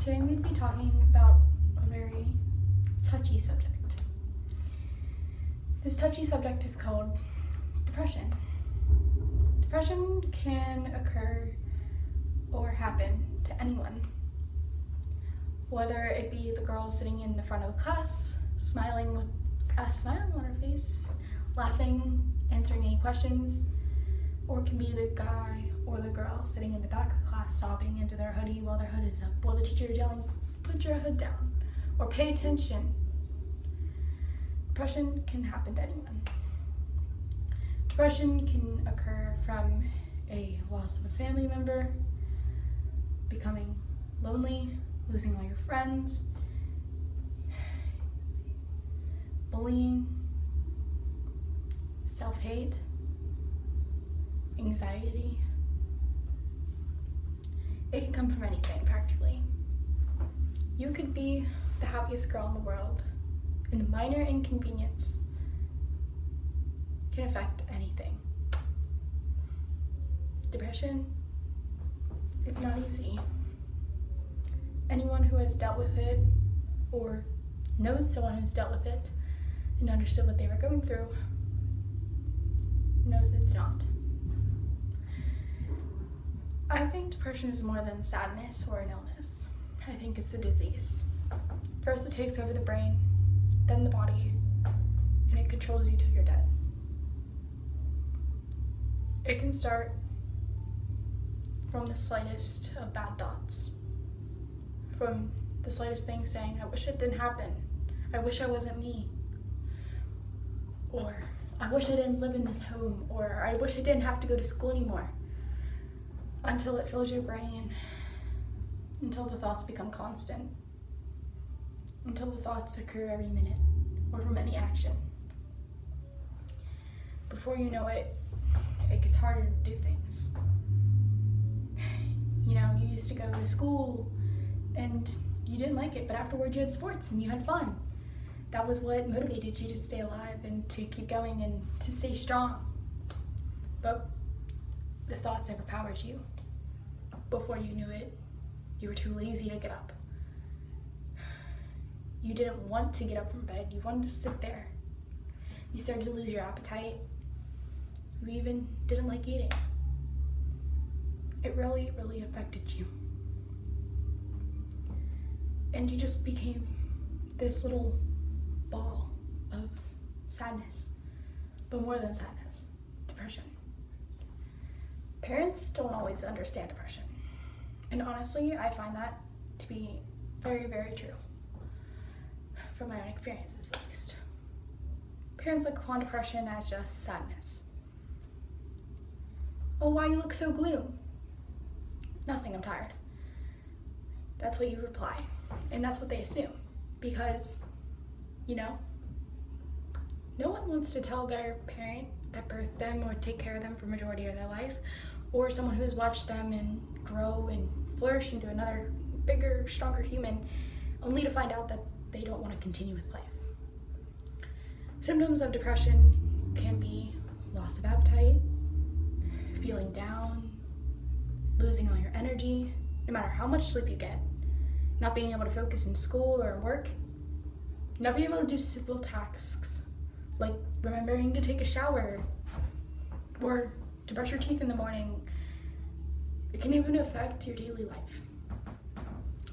Today I'm going to be talking about a very touchy subject. This touchy subject is called depression. Depression can occur or happen to anyone, whether it be the girl sitting in the front of the class, smiling with a smile on her face, laughing, answering any questions, or it can be the guy or the girl sitting in the back of the class sobbing into their hoodie while their hood is up, while the teacher is yelling, "Put your hood down," or "Pay attention." Depression can happen to anyone. Depression can occur from a loss of a family member, becoming lonely, losing all your friends, bullying, self-hate, anxiety. It can come from anything, practically. You could be the happiest girl in the world, and a minor inconvenience can affect anything. Depression, it's not easy. Anyone who has dealt with it or knows someone who's dealt with it and understood what they were going through knows it's not. I think depression is more than sadness or an illness. I think it's a disease. First it takes over the brain, then the body, and it controls you till you're dead. It can start from the slightest of bad thoughts, from the slightest thing saying, "I wish it didn't happen," "I wish I wasn't me," or "I wish I didn't live in this home," or "I wish I didn't have to go to school anymore," until it fills your brain, until the thoughts become constant, until the thoughts occur every minute or from any action. Before you know it, it gets harder to do things. You used to go to school and you didn't like it, but afterwards you had sports and you had fun. That was what motivated you to stay alive and to keep going and to stay strong. But the thoughts overpowered you. Before you knew it, you were too lazy to get up. You didn't want to get up from bed. You wanted to sit there. You started to lose your appetite. You even didn't like eating. It really, really affected you. And you just became this little ball of sadness, but more than sadness, depression. Parents don't always understand depression. And honestly, I find that to be very, very true. From my own experiences, at least. Parents look upon depression as just sadness. "Oh, why you look so gloom?" "Nothing, I'm tired." That's what you reply. And that's what they assume. Because, no one wants to tell their parent that birthed them or take care of them for the majority of their life, or someone who has watched them and grow and flourish into another bigger, stronger human, only to find out that they don't want to continue with life. Symptoms of depression can be loss of appetite, feeling down, losing all your energy, no matter how much sleep you get, not being able to focus in school or work, not being able to do simple tasks like remembering to take a shower or to brush your teeth in the morning. It can even affect your daily life.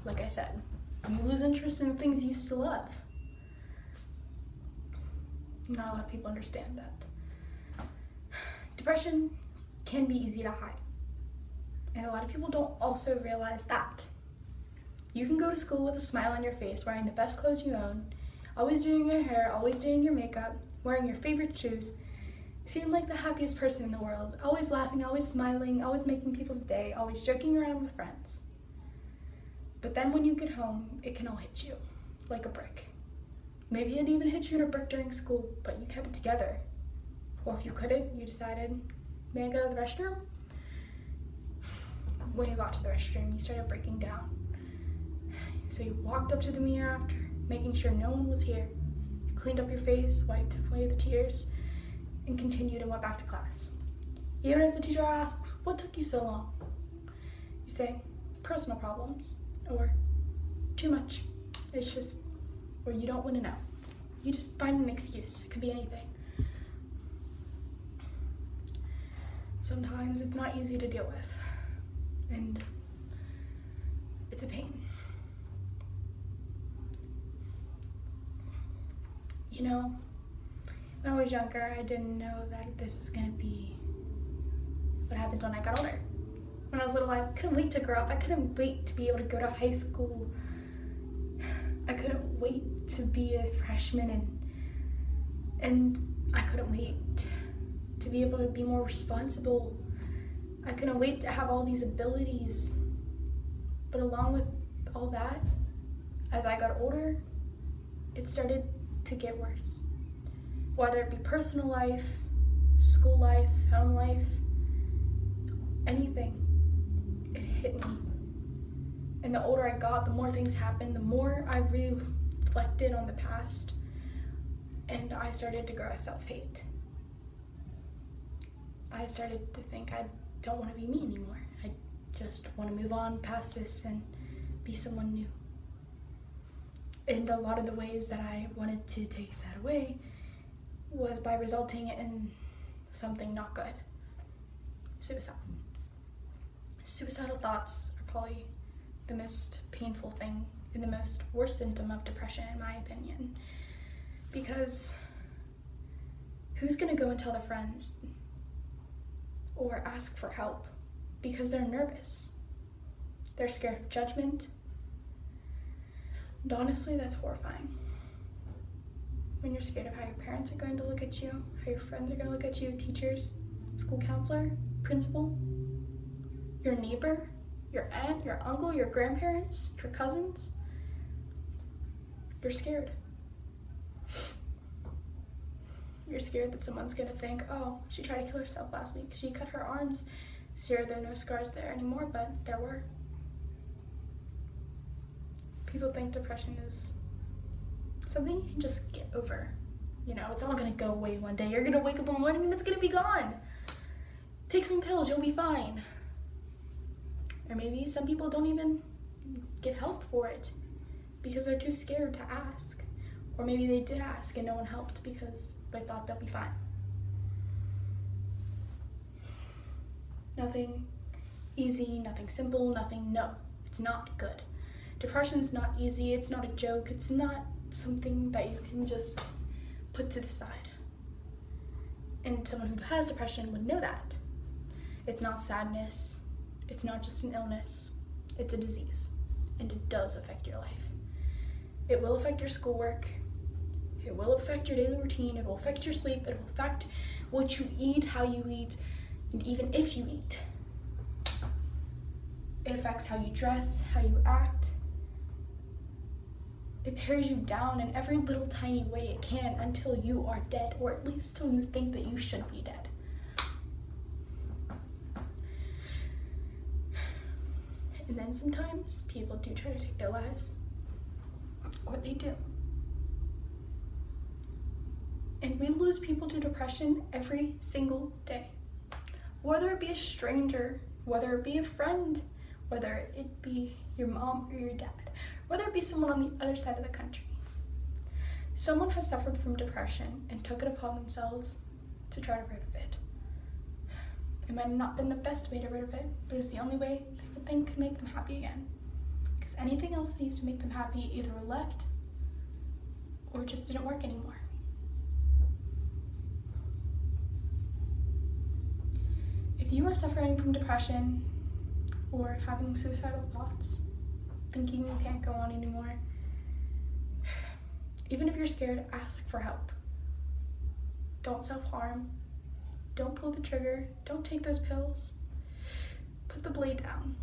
Like I said, you lose interest in the things you used to love. Not a lot of people understand that. Depression can be easy to hide. And a lot of people don't also realize that. You can go to school with a smile on your face, wearing the best clothes you own, always doing your hair, always doing your makeup, wearing your favorite shoes, seem like the happiest person in the world, always laughing, always smiling, always making people's day, always joking around with friends. But then when you get home, it can all hit you like a brick. Maybe it even hit you in a brick during school, but you kept it together. Or if you couldn't, you decided, "May I go to the restroom?" When you got to the restroom, you started breaking down. So you walked up to the mirror after, making sure no one was here. You cleaned up your face, wiped away the tears, and continued and went back to class. Even if the teacher asks, "What took you so long?" you say, "Personal problems," or too much. It's just, or you don't want to know. You just find an excuse. It could be anything. Sometimes it's not easy to deal with, and it's a pain. You know, when I was younger, I didn't know that this was gonna be what happened when I got older. When I was little, I couldn't wait to grow up. I couldn't wait to be able to go to high school. I couldn't wait to be a freshman, and I couldn't wait to be able to be more responsible. I couldn't wait to have all these abilities. But along with all that, as I got older, it started to get worse. Whether it be personal life, school life, home life, anything, it hit me. And the older I got, the more things happened, the more I reflected on the past, and I started to grow a self-hate. I started to think I don't want to be me anymore. I just want to move on past this and be someone new. And a lot of the ways that I wanted to take that away was by resulting in something not good. Suicide. Suicidal thoughts are probably the most painful thing and the most worst symptom of depression, in my opinion. Because who's gonna go and tell their friends or ask for help? Because they're nervous. They're scared of judgment. And honestly, that's horrifying. When you're scared of how your parents are going to look at you, how your friends are going to look at you, teachers, school counselor, principal, your neighbor, your aunt, your uncle, your grandparents, your cousins, you're scared. You're scared that someone's going to think, oh, she tried to kill herself last week. She cut her arms. Sure, there are no scars there anymore, but there were. People think depression is something you can just get over. You know, it's all gonna go away one day. You're gonna wake up in the morning and it's gonna be gone. Take some pills, you'll be fine. Or maybe some people don't even get help for it because they're too scared to ask. Or maybe they did ask and no one helped because they thought they'll be fine. Nothing easy, nothing simple, no, it's not good. Depression's not easy, it's not a joke, it's not something that you can just put to the side. And someone who has depression would know that. It's not sadness, it's not just an illness, it's a disease, and it does affect your life. It will affect your schoolwork, it will affect your daily routine, it will affect your sleep, it will affect what you eat, how you eat, and even if you eat. It affects how you dress, how you act. It tears you down in every little tiny way it can until you are dead, or at least till you think that you should be dead. And then sometimes people do try to take their lives, or they do. And we lose people to depression every single day. Whether it be a stranger, whether it be a friend, whether it be your mom or your dad, whether it be someone on the other side of the country. Someone has suffered from depression and took it upon themselves to try to rid of it. It might have not been the best way to rid of it, but it was the only way they would think could make them happy again. Because anything else that used to make them happy either left or just didn't work anymore. If you are suffering from depression or having suicidal thoughts, thinking you can't go on anymore, even if you're scared, ask for help. Don't self-harm. Don't pull the trigger. Don't take those pills. Put the blade down.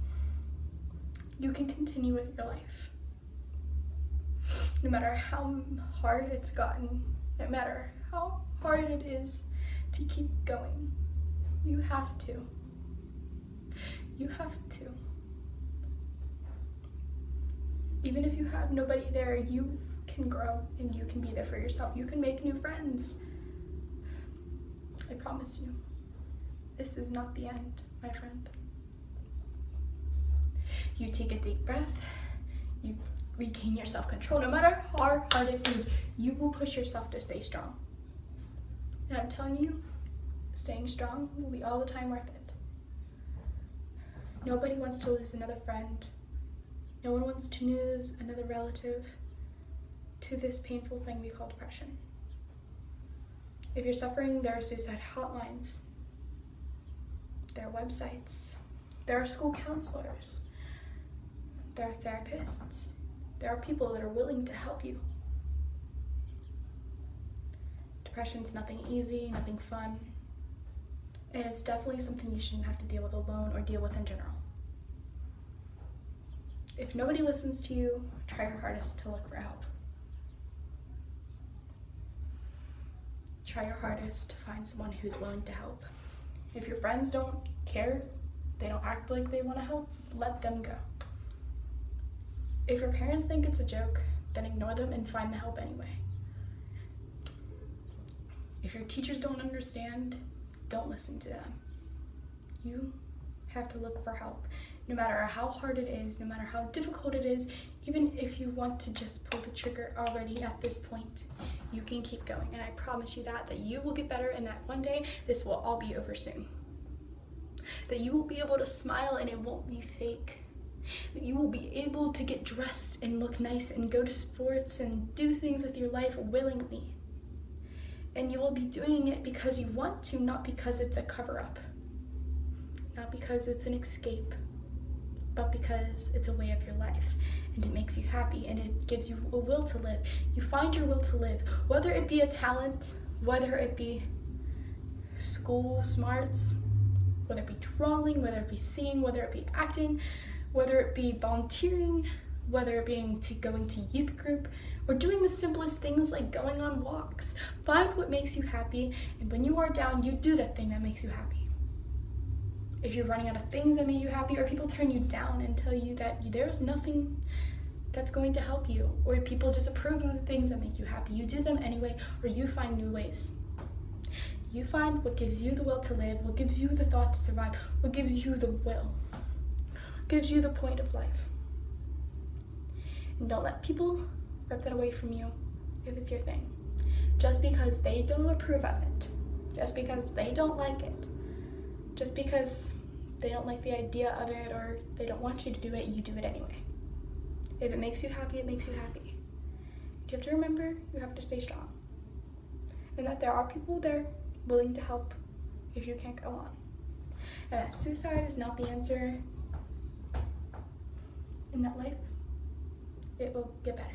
You can continue with your life. No matter how hard it's gotten, no matter how hard it is to keep going, you have to. You have to. Even if you have nobody there, you can grow and you can be there for yourself. You can make new friends. I promise you, this is not the end, my friend. You take a deep breath, you regain your self-control. No matter how hard it is, you will push yourself to stay strong. And I'm telling you, staying strong will be all the time worth it. Nobody wants to lose another friend. No one wants to lose another relative to this painful thing we call depression. If you're suffering, there are suicide hotlines. There are websites. There are school counselors. There are therapists. There are people that are willing to help you. Depression's nothing easy, nothing fun. And it's definitely something you shouldn't have to deal with alone or deal with in general. If nobody listens to you, try your hardest to look for help. Try your hardest to find someone who's willing to help. If your friends don't care, they don't act like they want to help, let them go. If your parents think it's a joke, then ignore them and find the help anyway. If your teachers don't understand, don't listen to them. You have to look for help. No matter how hard it is, no matter how difficult it is, even if you want to just pull the trigger already at this point, you can keep going. And I promise you that you will get better and that one day this will all be over soon. That you will be able to smile and it won't be fake. That you will be able to get dressed and look nice and go to sports and do things with your life willingly. And you will be doing it because you want to, not because it's a cover-up. Not because it's an escape, but because it's a way of your life and it makes you happy and it gives you a will to live. You find your will to live, whether it be a talent, whether it be school smarts, whether it be drawing, whether it be singing, whether it be acting, whether it be volunteering, whether it being to going to youth group, or doing the simplest things like going on walks. Find what makes you happy, and when you are down, you do that thing that makes you happy. If you're running out of things that make you happy, or people turn you down and tell you that there's nothing that's going to help you, or people disapprove of the things that make you happy, you do them anyway, or you find new ways. You find what gives you the will to live, what gives you the thought to survive, what gives you the will, what gives you the point of life. And don't let people rip that away from you if it's your thing. Just because they don't approve of it, just because they don't like it, just because they don't like the idea of it or they don't want you to do it, you do it anyway. If it makes you happy, it makes you happy. You have to remember you have to stay strong. And that there are people there willing to help if you can't go on. And that suicide is not the answer in that life. It will get better.